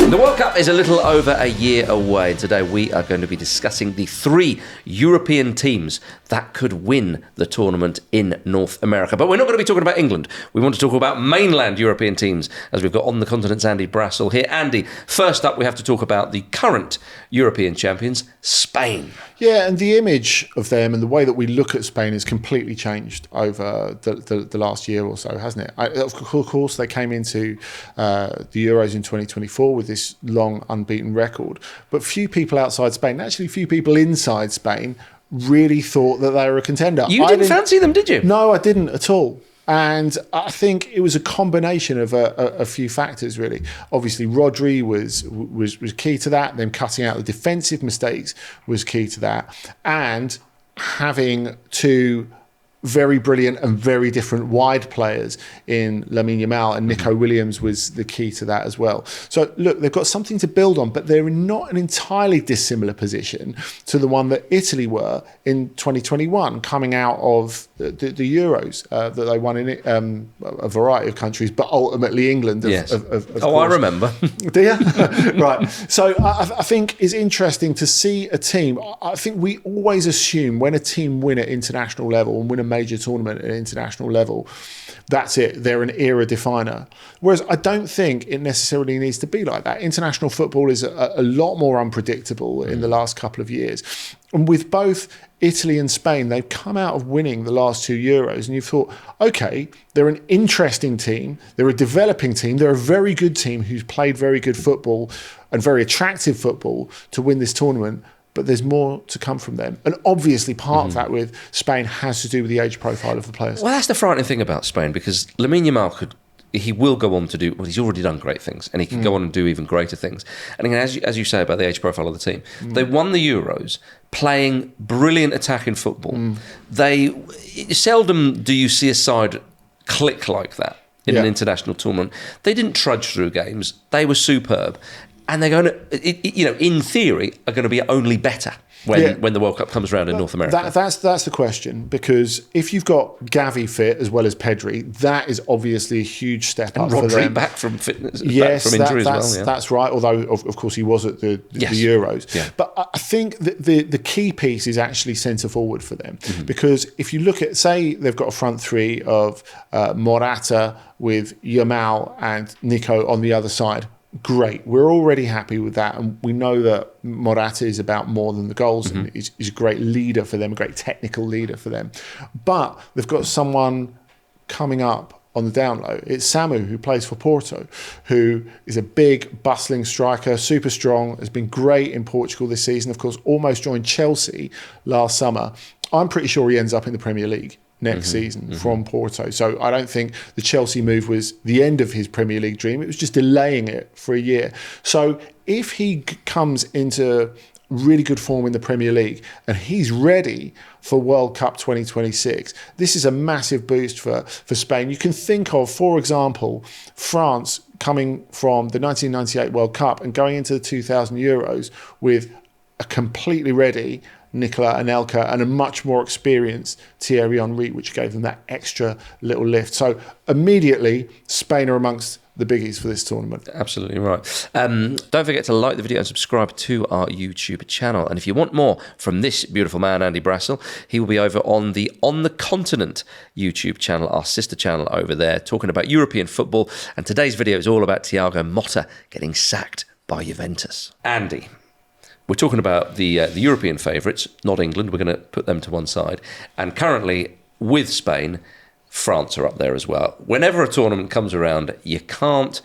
The World Cup is a little over a year away. Today we are going to be discussing the 3 European teams that could win the tournament in North America. But we're not going to be talking about England. We want to talk about mainland European teams, as we've got On the Continent's Andy Brassell here. Andy, first up we have to talk about the current European champions, Spain. Yeah, and the image of them and the way that we look at Spain has completely changed over the last year or so, hasn't it? Of course, they came into the Euros in 2024 with this long unbeaten record, but few people outside Spain, actually few people inside Spain, really thought that they were a contender. You didn't fancy them, did you? No, I didn't at all. And I think it was a combination of a few factors, really. Obviously, Rodri was key to that. Then cutting out the defensive mistakes was key to that. And having 2 very brilliant and very different wide players in Lamine Yamal, and Nico Williams was the key to that as well. So look, they've got something to build on, but they're not an entirely dissimilar position to the one that Italy were in 2021, coming out of the Euros that they won in a variety of countries, but ultimately England. Of course. I remember. Do you? Right. So I think it's interesting to see a team. I think we always assume when a team win at international level and win a major tournament at international level, that's it. They're an era definer. Whereas I don't think it necessarily needs to be like that. International football is a lot more unpredictable in the last couple of years. And with both Italy and Spain, they've come out of winning the last 2 Euros, and you've thought, okay, they're an interesting team, they're a developing team, they're a very good team who's played very good football and very attractive football to win this tournament. But there's more to come from them. And obviously part of that with Spain has to do with the age profile of the players. Well, that's the frightening thing about Spain, because Lamine Yamal he will go on to do, well, he's already done great things, and he can go on and do even greater things. And again, as you say about the age profile of the team, they won the Euros playing brilliant attacking football. Seldom do you see a side click like that in an international tournament. They didn't trudge through games. They were superb. And they're going to, in theory, are going to be only better when the World Cup comes around in North America. That's the question, because if you've got Gavi fit as well as Pedri, that is obviously a huge step up for them. Rodri back from fitness, yes, back from injury as well. Yeah. That's right, although of course he was at the Euros. Yeah. But I think that the key piece is actually centre forward for them, because if you look at, say, they've got a front 3 of Morata with Yamal and Nico on the other side. Great. We're already happy with that. And we know that Morata is about more than the goals and is a great leader for them, a great technical leader for them. But they've got someone coming up on the down low. It's Samu, who plays for Porto, who is a big, bustling striker, super strong, has been great in Portugal this season. Of course, almost joined Chelsea last summer. I'm pretty sure he ends up in the Premier League next season from Porto. So I don't think the Chelsea move was the end of his Premier League dream. It was just delaying it for a year. So if he comes into really good form in the Premier League and he's ready for World Cup 2026, this is a massive boost for Spain. You can think of, for example, France coming from the 1998 World Cup and going into the 2000 Euros with a completely ready Nicola Anelka and a much more experienced Thierry Henry, which gave them that extra little lift. So immediately, Spain are amongst the biggies for this tournament. Absolutely right. Don't forget to like the video and subscribe to our YouTube channel. And if you want more from this beautiful man, Andy Brassell, he will be over on the On the Continent YouTube channel, our sister channel over there, talking about European football. And today's video is all about Thiago Motta getting sacked by Juventus. Andy, we're talking about the European favourites, not England. We're going to put them to one side. And currently, with Spain, France are up there as well. Whenever a tournament comes around, you can't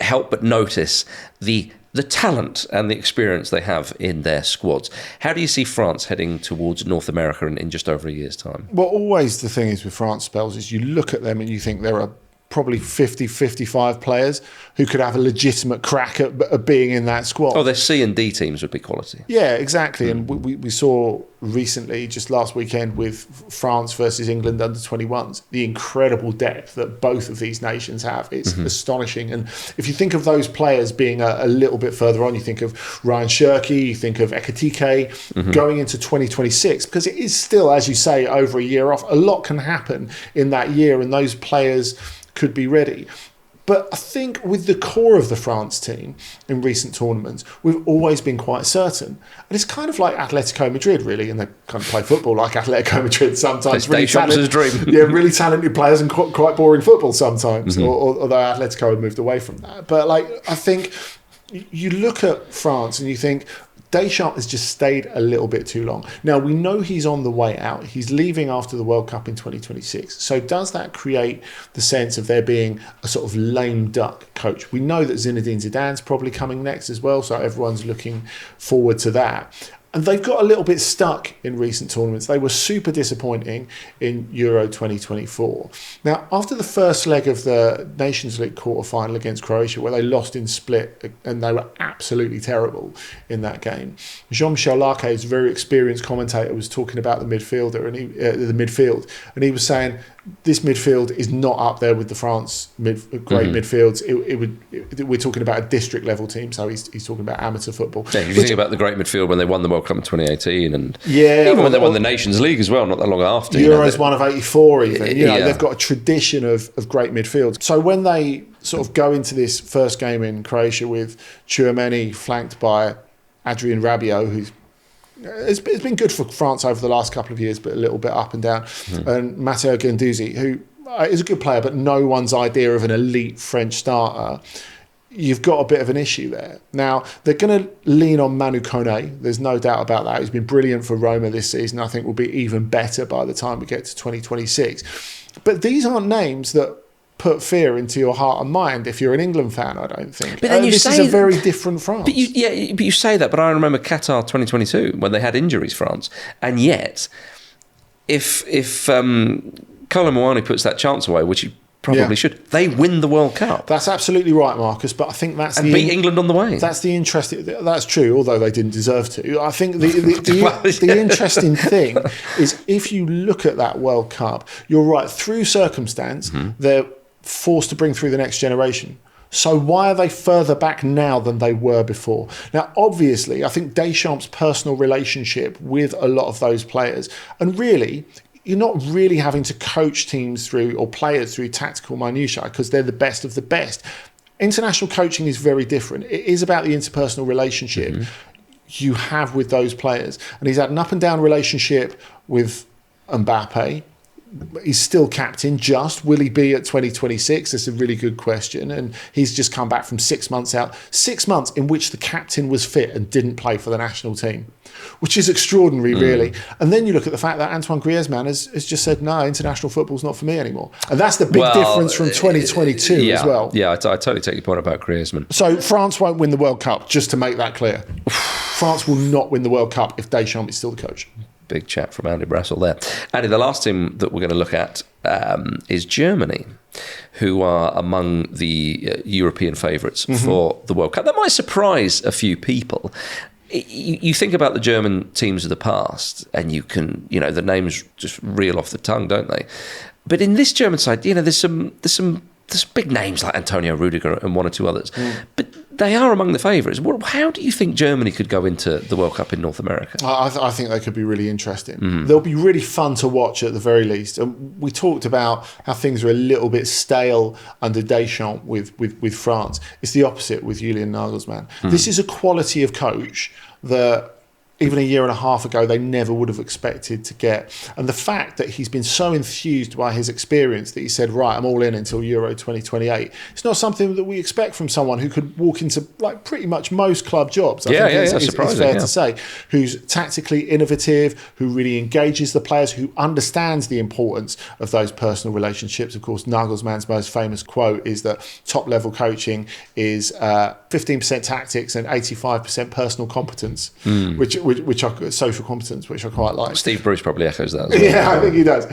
help but notice the talent and the experience they have in their squads. How do you see France heading towards North America in just over a year's time? Well, always the thing is with France, Spells, is you look at them and you think there are probably 50, 55 players who could have a legitimate crack at being in that squad. Oh, their C and D teams would be quality. Yeah, exactly. And we saw recently, just last weekend, with France versus England under 21s, the incredible depth that both of these nations have. It's astonishing. And if you think of those players being a little bit further on, you think of Ryan Shirky, you think of Ekitike, going into 2026, because it is still, as you say, over a year off. A lot can happen in that year, and those players could be ready. But I think with the core of the France team in recent tournaments, we've always been quite certain. And it's kind of like Atletico Madrid, really, and they kind of play football like Atletico Madrid sometimes. Really dream. Yeah, really talented players and quite boring football sometimes, although Atletico had moved away from that. But I think you look at France and you think, Deschamps has just stayed a little bit too long. Now, we know he's on the way out. He's leaving after the World Cup in 2026. So does that create the sense of there being a sort of lame duck coach? We know that Zinedine Zidane's probably coming next as well, so everyone's looking forward to that. And they've got a little bit stuck in recent tournaments. They were super disappointing in Euro 2024. Now, after the first leg of the Nations League quarter-final against Croatia, where they lost in split, and they were absolutely terrible in that game, Jean-Michel Larquet's very experienced commentator was talking about the midfielder and he was saying this midfield is not up there with the France great midfields. We're talking about a district level team, so he's talking about amateur football. Yeah, if you think about the great midfield when they won the World Cup in 2018, and when they won the Nations League as well, not that long after. Euros one of 84 even. They've got a tradition of great midfield. So when they sort of go into this first game in Croatia with Tchouameni flanked by Adrien Rabiot, who's it's been good for France over the last couple of years, but a little bit up and down. And Matteo Guendouzi, who is a good player, but no one's idea of an elite French starter. You've got a bit of an issue there. Now, they're going to lean on Manu Kone. There's no doubt about that. He's been brilliant for Roma this season. I think will be even better by the time we get to 2026. But these aren't names that put fear into your heart and mind if you're an England fan, I don't think. But then this is a very different France. But you say that, but I remember Qatar 2022 when they had injuries, France. And yet, if Kolo Muani puts that chance away, which he probably should, they win the World Cup. That's absolutely right, Marcus, but I think that's... And beat England on the way. That's the interesting... That's true, although they didn't deserve to. I think the interesting thing is if you look at that World Cup, you're right, through circumstance, they're forced to bring through the next generation. So why are they further back now than they were before? Now, obviously, I think Deschamps' personal relationship with a lot of those players, and really, you're not really having to coach teams through or players through tactical minutiae because they're the best of the best. International coaching is very different. It is about the interpersonal relationship you have with those players. And he's had an up and down relationship with Mbappe. He's still captain. Will he be at 2026? That's a really good question. And he's just come back from 6 months out. 6 months in which the captain was fit and didn't play for the national team, which is extraordinary, really. And then you look at the fact that Antoine Griezmann has just said, no, international football's not for me anymore. And that's the big difference from 2022 as well. Yeah, I totally take your point about Griezmann. So France won't win the World Cup, just to make that clear. France will not win the World Cup if Deschamps is still the coach. Big chat from Andy Brassel there. Andy, the last team that we're going to look at is Germany, who are among the European favourites for the World Cup. That might surprise a few people. You think about the German teams of the past, and you can, the names just reel off the tongue, don't they? But in this German side, there's some big names like Antonio Rudiger and one or two others. But they are among the favourites. How do you think Germany could go into the World Cup in North America? I think they could be really interesting. They'll be really fun to watch at the very least. And we talked about how things are a little bit stale under Deschamps with France. It's the opposite with Julian Nagelsmann. This is a quality of coach that even a year and a half ago, they never would have expected to get. And the fact that he's been so enthused by his experience that he said, right, I'm all in until Euro 2028. It's not something that we expect from someone who could walk into pretty much most club jobs. I think it's fair to say. Who's tactically innovative, who really engages the players, who understands the importance of those personal relationships. Of course, Nagelsmann's most famous quote is that top level coaching is 15% tactics and 85% personal competence, which social competence, which I quite like. Steve Bruce probably echoes that as well. Yeah, I think he does.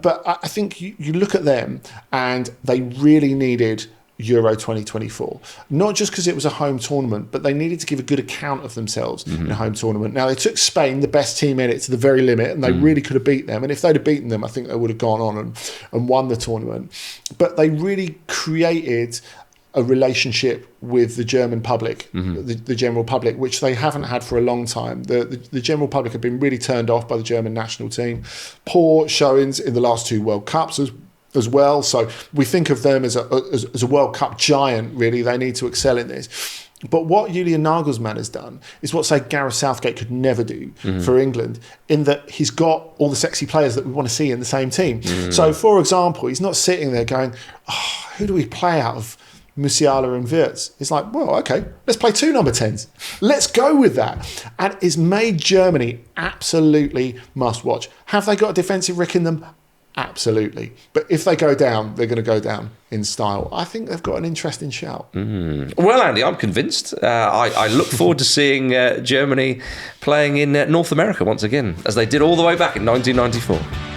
But I think you look at them and they really needed Euro 2024. Not just because it was a home tournament, but they needed to give a good account of themselves in a home tournament. Now, they took Spain, the best team in it, to the very limit, and they really could have beat them. And if they'd have beaten them, I think they would have gone on and won the tournament. But they really created a relationship with the German public, the general public, which they haven't had for a long time. The general public have been really turned off by the German national team. Poor showings in the last two World Cups as well. So we think of them as a World Cup giant, really. They need to excel in this. But what Julian Nagelsmann has done is what, say, Gareth Southgate could never do for England, in that he's got all the sexy players that we want to see in the same team. So, for example, he's not sitting there going, who do we play out of Musiala and Wirtz? It's like, well, okay, let's play 2 number 10s. Let's go with that. And it's made Germany absolutely must watch. Have they got a defensive rick in them? Absolutely. But if they go down, they're going to go down in style. I think they've got an interesting shout. Well, Andy, I'm convinced. I look forward to seeing Germany playing in North America once again, as they did all the way back in 1994.